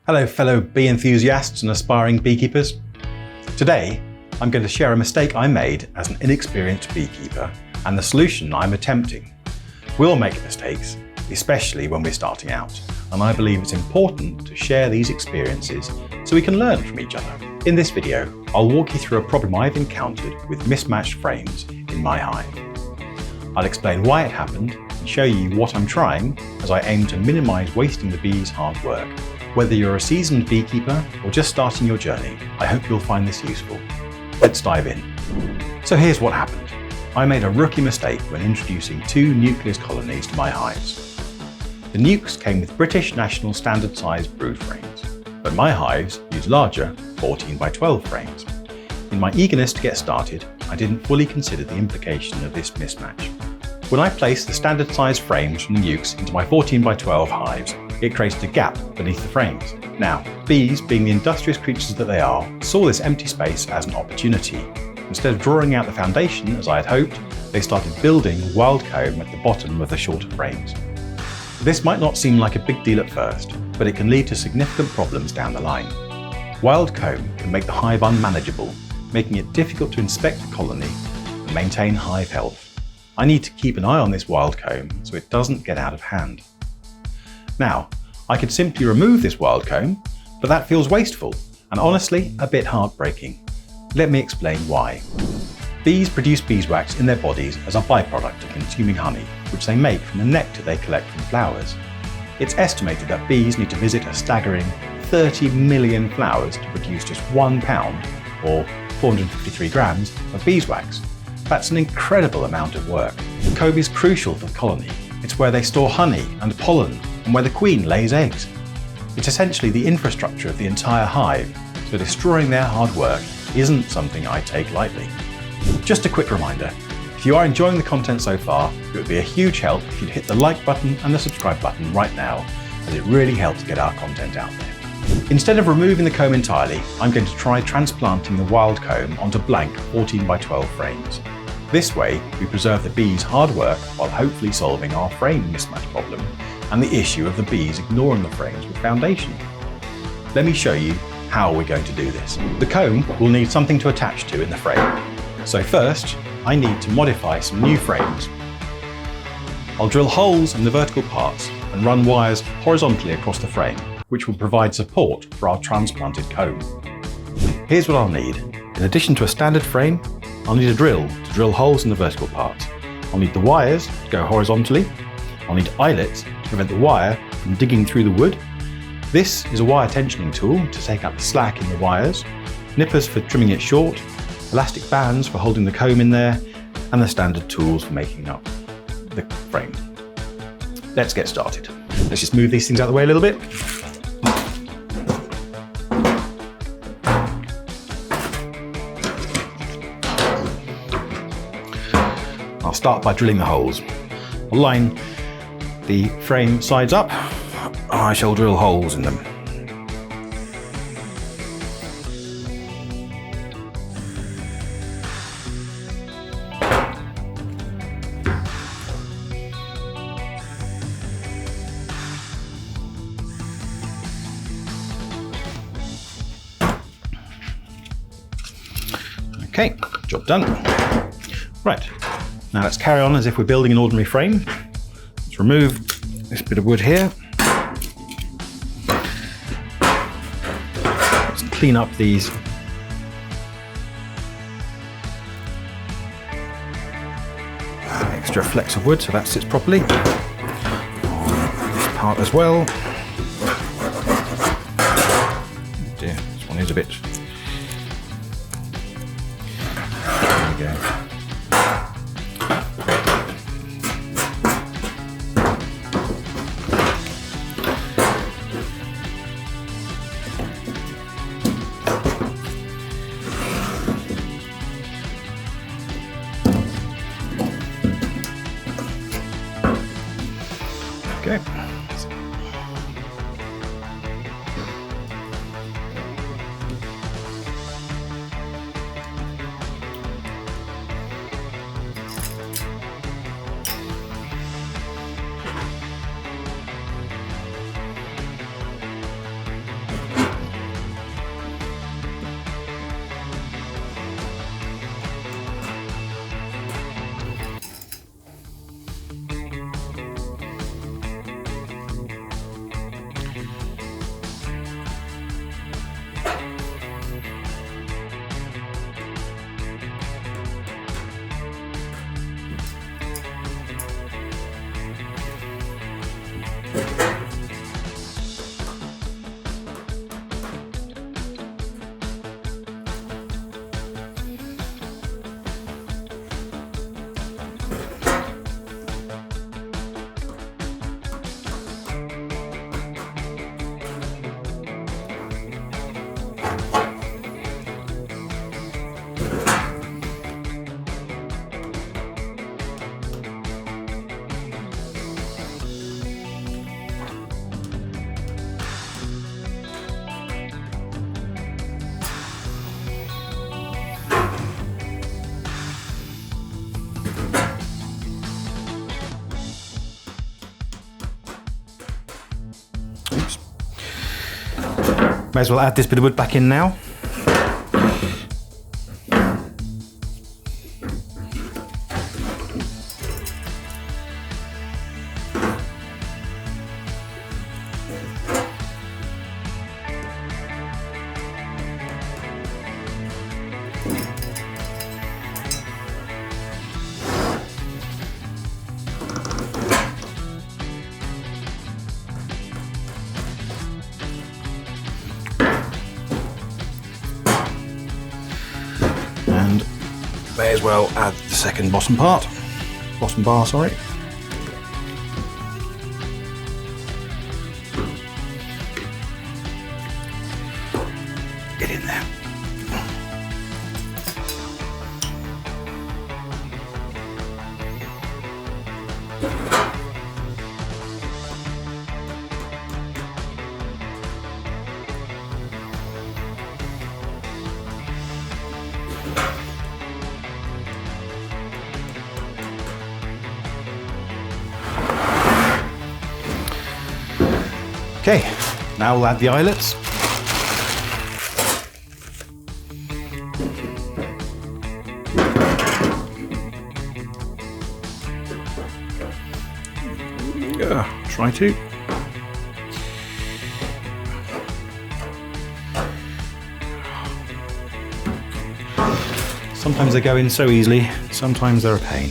Hello fellow bee enthusiasts and aspiring beekeepers. Today I'm going to share a mistake I made as an inexperienced beekeeper and the solution I'm attempting. We'll make mistakes, especially when we're starting out, and I believe it's important to share these experiences so we can learn from each other. In this video, I'll walk you through a problem I've encountered with mismatched frames in my hive. I'll explain why it happened and show you what I'm trying as I aim to minimise wasting the bees' hard work. Whether you're a seasoned beekeeper or just starting your journey, I hope you'll find this useful. Let's dive in. So here's what happened. I made a rookie mistake when introducing 2 nucleus colonies to my hives. The nukes came with British National Standard size brood frames, but my hives use larger 14 by 12 frames. In my eagerness to get started, I didn't fully consider the implication of this mismatch. When I placed the standard size frames from the nukes into my 14 by 12 hives, it created a gap beneath the frames. Now, bees, being the industrious creatures that they are, saw this empty space as an opportunity. Instead of drawing out the foundation as I had hoped, they started building wild comb at the bottom of the shorter frames. This might not seem like a big deal at first, but it can lead to significant problems down the line. Wild comb can make the hive unmanageable, making it difficult to inspect the colony and maintain hive health. I need to keep an eye on this wild comb so it doesn't get out of hand. Now, I could simply remove this wild comb, but that feels wasteful and honestly a bit heartbreaking. Let me explain why. Bees produce beeswax in their bodies as a byproduct of consuming honey, which they make from the nectar they collect from flowers. It's estimated that bees need to visit a staggering 30 million flowers to produce just 1 pound, or 453 grams, of beeswax. That's an incredible amount of work. Comb is crucial for the colony. It's where they store honey and pollen, and where the queen lays eggs. It's essentially the infrastructure of the entire hive, so destroying their hard work isn't something I take lightly. Just a quick reminder, if you are enjoying the content so far, it would be a huge help if you'd hit the like button and the subscribe button right now, as it really helps get our content out there. Instead of removing the comb entirely, I'm going to try transplanting the wild comb onto blank 14 by 12 frames. This way, we preserve the bees' hard work while hopefully solving our frame mismatch problem and the issue of the bees ignoring the frames with foundation. Let me show you how we're going to do this. The comb will need something to attach to in the frame. So first, I need to modify some new frames. I'll drill holes in the vertical parts and run wires horizontally across the frame, which will provide support for our transplanted comb. Here's what I'll need. In addition to a standard frame, I'll need a drill to drill holes in the vertical parts. I'll need the wires to go horizontally. I'll need eyelets to prevent the wire from digging through the wood. This is a wire tensioning tool to take up the slack in the wires, nippers for trimming it short, elastic bands for holding the comb in there, and the standard tools for making up the frame. Let's get started. Let's just move these things out of the way a little bit. I'll start by drilling the holes. I'll line the frame sides up, and I shall drill holes in them. Okay, job done. Right, now let's carry on as if we're building an ordinary frame. Let's remove this bit of wood here. Let's clean up these extra flecks of wood so that sits properly. This part as well. Oh dear, this one is a bit. There we go. Okay. May as well add this bit of wood back in now. And may as well add the second bottom bar, sorry. Get in there. Okay, now we'll add the eyelets. Try to. Sometimes they go in so easily, sometimes they're a pain.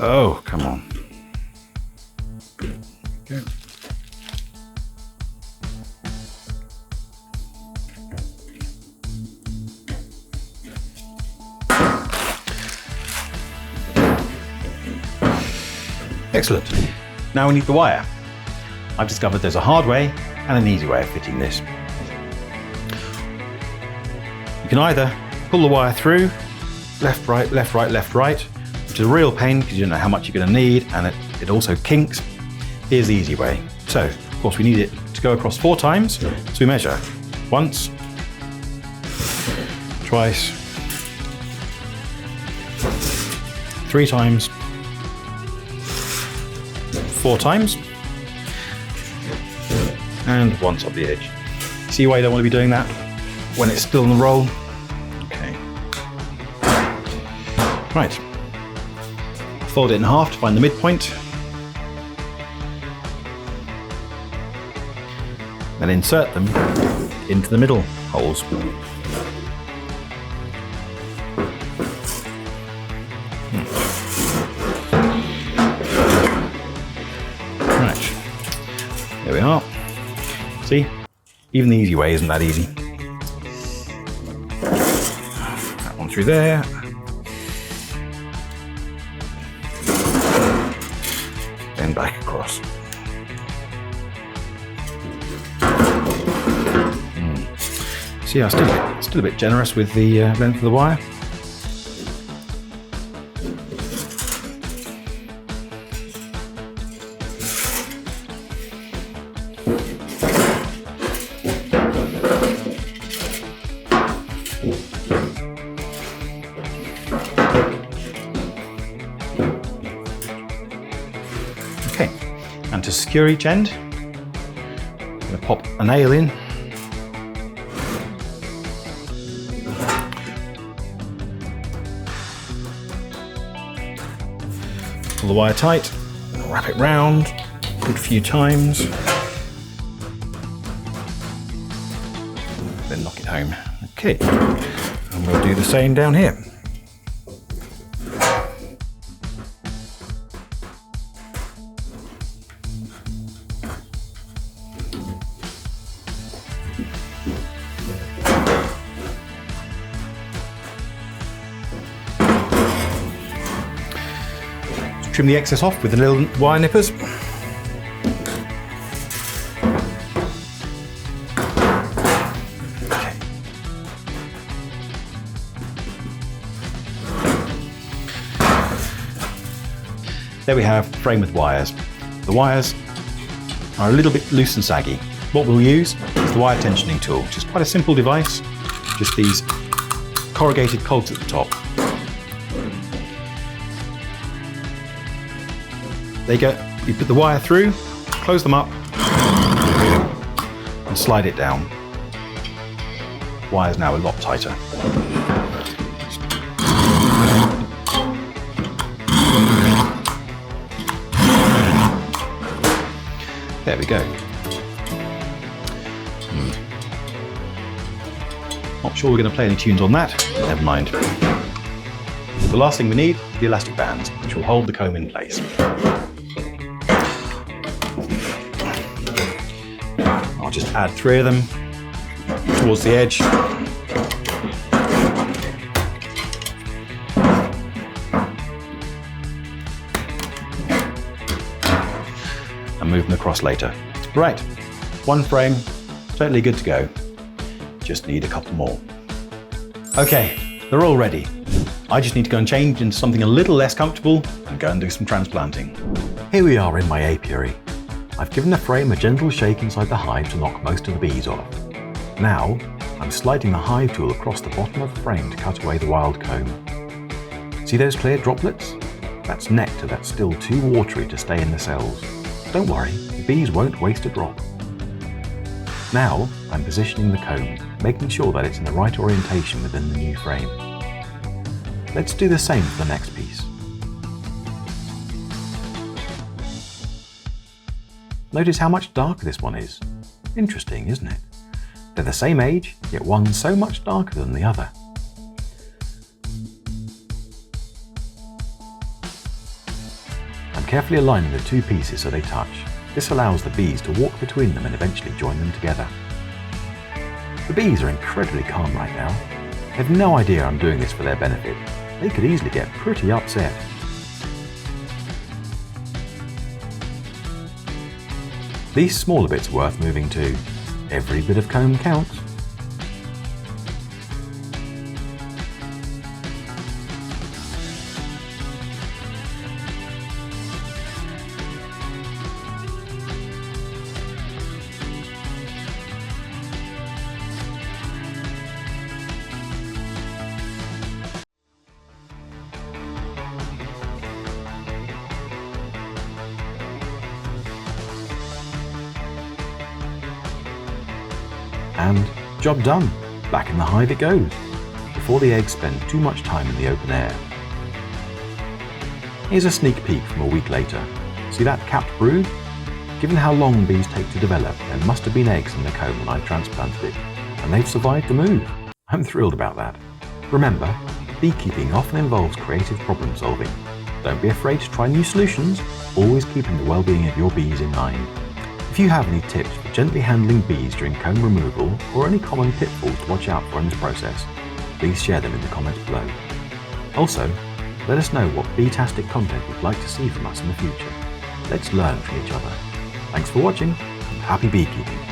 Oh, come on. Okay. Excellent. Now we need the wire. I've discovered there's a hard way and an easy way of fitting this. You can either pull the wire through, left, right, left, right, left, right, which is a real pain because you don't know how much you're going to need, and it also kinks. Here's the easy way. So, of course, we need it to go across 4 times. So we measure once, twice, 3 times, 4 times, and once up the edge. See why you don't want to be doing that when it's still in the roll? Okay. Right. Fold it in half to find the midpoint. Then insert them into the middle holes. Right. There we are. See? Even the easy way isn't that easy. That one through there. Then back across. See, I'm still a bit generous with the length of the wire. Okay, and to secure each end, I'm going to pop a nail in. Pull the wire tight, wrap it round a good few times, then knock it home. Okay, and we'll do the same down here. Trim the excess off with the little wire nippers. Okay. There we have frame with wires. The wires are a little bit loose and saggy. What we'll use is the wire tensioning tool, which is quite a simple device. Just these corrugated cogs at the top. There you go. You put the wire through, close them up, and slide it down. The wire's now a lot tighter. There we go. Not sure we're going to play any tunes on that. Never mind. The last thing we need is the elastic bands, which will hold the comb in place. I'll just add 3 of them towards the edge. And move them across later. Right, 1 frame, totally good to go. Just need a couple more. Okay, they're all ready. I just need to go and change into something a little less comfortable and go and do some transplanting. Here we are in my apiary. I've given the frame a gentle shake inside the hive to knock most of the bees off. Now, I'm sliding the hive tool across the bottom of the frame to cut away the wild comb. See those clear droplets? That's nectar that's still too watery to stay in the cells. Don't worry, the bees won't waste a drop. Now, I'm positioning the comb, making sure that it's in the right orientation within the new frame. Let's do the same for the next piece. Notice how much darker this one is. Interesting, isn't it? They're the same age, yet one's so much darker than the other. I'm carefully aligning the 2 pieces so they touch. This allows the bees to walk between them and eventually join them together. The bees are incredibly calm right now. They have no idea I'm doing this for their benefit. They could easily get pretty upset. These smaller bits are worth moving too. Every bit of comb counts. And job done. Back in the hive it goes, before the eggs spend too much time in the open air. Here's a sneak peek from a week later. See that capped brood? Given how long bees take to develop, there must have been eggs in the comb when I transplanted it, and they've survived the move. I'm thrilled about that. Remember, beekeeping often involves creative problem solving. Don't be afraid to try new solutions, always keeping the well-being of your bees in mind. If you have any tips for gently handling bees during comb removal or any common pitfalls to watch out for in this process, please share them in the comments below. Also, let us know what bee-tastic content you'd like to see from us in the future. Let's learn from each other. Thanks for watching and happy beekeeping!